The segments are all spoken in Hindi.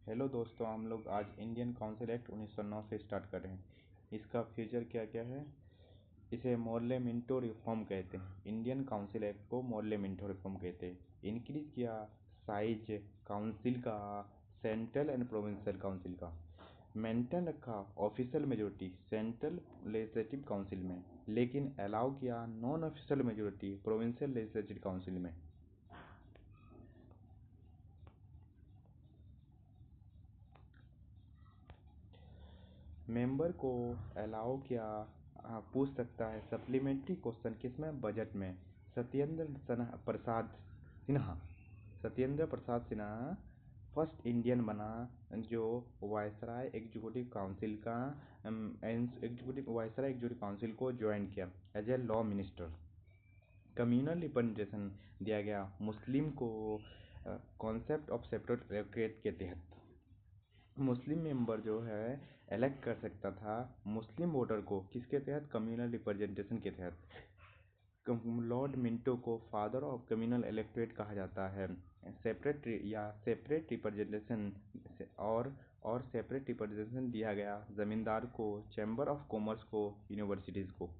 हेलो दोस्तों, हम लोग आज इंडियन काउंसिल एक्ट 1909 से स्टार्ट कर रहे हैं। इसका फीचर क्या क्या है। इसे मोर्ले मिंटो रिफॉर्म कहते हैं। इंडियन काउंसिल एक्ट को मोर्ले मिंटो रिफॉर्म कहते हैं। इंक्रीज किया साइज काउंसिल का, सेंट्रल एंड प्रोविंशियल काउंसिल का। मेंटेन रखा official majority central legislative council में, लेकिन अलाउ किया non official majority provincial legislative council में। मेंबर को अलाउ किया, पूछ सकता है सप्लीमेंट्री क्वेश्चन किसमें, बजट में। प्रसाद सिन्हा सत्येंद्र प्रसाद सिन्हा फर्स्ट इंडियन बना जो वायसराय एग्जीक्यूटिव काउंसिल का एग्जीक्यूटिव वायसराय एग्जीक्यूटिव काउंसिल को ज्वाइन किया as a law minister. Communal representation दिया गया मुस्लिम को कॉन्सेप्ट ऑफ सेपरेट इलेक्टोरेट के तहत। मुस्लिम मेंबर जो है इलेक्ट कर सकता था मुस्लिम वोटर को, किसके तहत, कम्युनल रिप्रेजेंटेशन के तहत। लॉर्ड मिंटो को फादर ऑफ कम्युनल इलेक्टोरेट कहा जाता है। सेपरेट रिप्रेजेंटेशन और सेपरेट रिप्रेजेंटेशन दिया गया जमींदार को, चैम्बर ऑफ कॉमर्स को, यूनिवर्सिटीज़ को।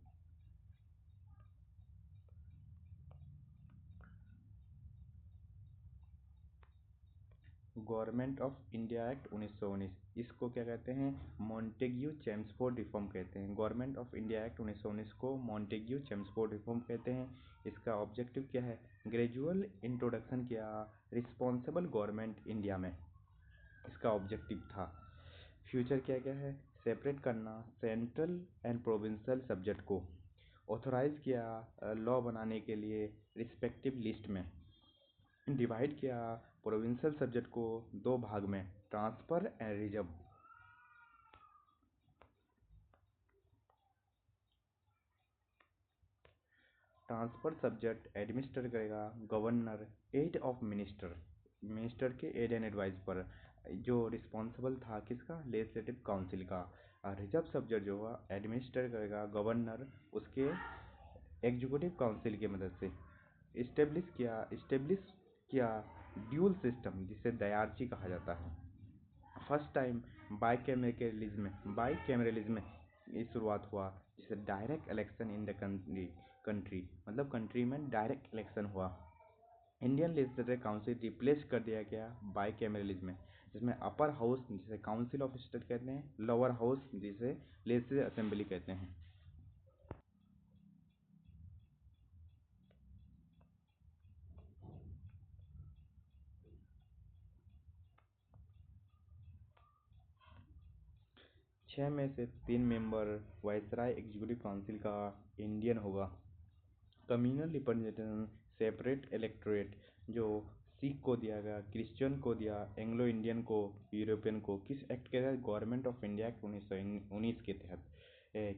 गवर्नमेंट ऑफ इंडिया एक्ट 1919, इसको क्या कहते हैं, मॉन्टेग्यू चेम्सफोर्ड रिफॉर्म कहते हैं। गवर्नमेंट ऑफ इंडिया एक्ट 1919 को मॉन्टेग्यू चेम्सफोर्ड रिफॉर्म कहते हैं। इसका ऑब्जेक्टिव क्या है, ग्रेजुअल इंट्रोडक्शन किया रिस्पॉन्सिबल गवर्नमेंट इंडिया में, इसका ऑब्जेक्टिव था। फ्यूचर क्या क्या है, सेपरेट करना सेंट्रल एंड प्रोविंशियल सब्जेक्ट को, ऑथोराइज किया लॉ बनाने के लिए रिस्पेक्टिव लिस्ट में। डिवाइड किया प्रोविंशियल सब्जेक्ट को दो भाग में, transfer and reserve. Transfer subject administer करेगा governor, aid of minister, minister के एड एंड एडवाइस पर, जो रिस्पॉन्सिबल था किसका, लेजिस्लेटिव काउंसिल का। रिजर्व सब्जेक्ट जो हुआ एडमिनिस्टर करेगा गवर्नर, उसके एग्जीक्यूटिव काउंसिल की मदद से। इस्टेब्लिश किया ड्यूल सिस्टम, जिसे दयार्ची कहा जाता है। फर्स्ट टाइम बाईकैमरलिज्म की शुरुआत हुआ, जिसे direct election in the country, मतलब कंट्री में डायरेक्ट इलेक्शन हुआ। इंडियन लेजिस्लेटिव काउंसिल रिप्लेस कर दिया गया बाईकैमरलिज्म, जिसमें अपर हाउस जिसे काउंसिल ऑफ स्टेट कहते हैं, लोअर हाउस जिसे लेजिस्लेटिव असेंबली कहते हैं। 6 में से 3 मेंबर वायसराय एग्जीक्यूटिव काउंसिल का इंडियन होगा। कम्युनल रिप्रेजेंटेशन सेपरेट इलेक्टोरेट जो सिख को दिया गया, क्रिश्चियन को दिया, एंग्लो इंडियन को, यूरोपियन को, किस एक्ट के तहत, गवर्नमेंट ऑफ इंडिया एक्ट 1919 के तहत।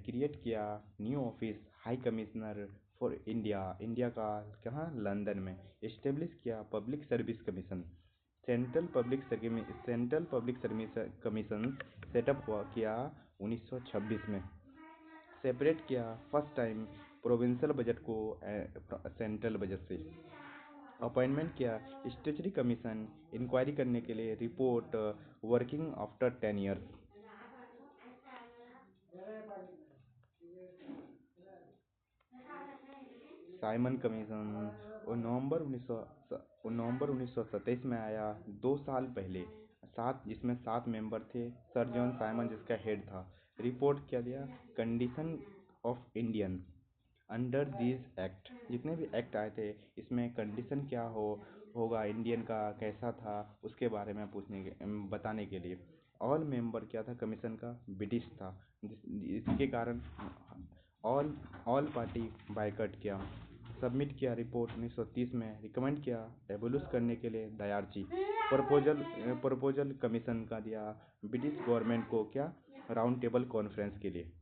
क्रिएट किया new office high commissioner for India, India का कहाँ, लंदन में। इस्टेब्लिश किया public service commission, central public service commission setup हुआ किया 1926 में। सेपरेट किया फर्स्ट टाइम प्रोविंशियल बजट को सेंट्रल बजट से। अपॉइंटमेंट किया स्टेचुरी कमीशन इंक्वायरी करने के लिए, report working after 10 years. Simon commission November 1927 में आया, 2 साल पहले। जिसमें 7 मेंबर थे, सर जॉन साइमन जिसका हेड था। रिपोर्ट क्या दिया, condition of Indians under these act, जितने भी एक्ट आए थे इसमें कंडीशन क्या होगा इंडियन का, कैसा था, उसके बारे में बताने के लिए। ऑल मेंबर क्या था कमीशन का, ब्रिटिश था, इसके कारण ऑल ऑल पार्टी बायकॉट किया। सबमिट किया रिपोर्ट 1930 में, रिकमेंड किया एबोलिश करने के लिए दयार्ची। प्रपोजल कमीशन का दिया ब्रिटिश गवर्नमेंट को, क्या, राउंड टेबल कॉन्फ्रेंस के लिए।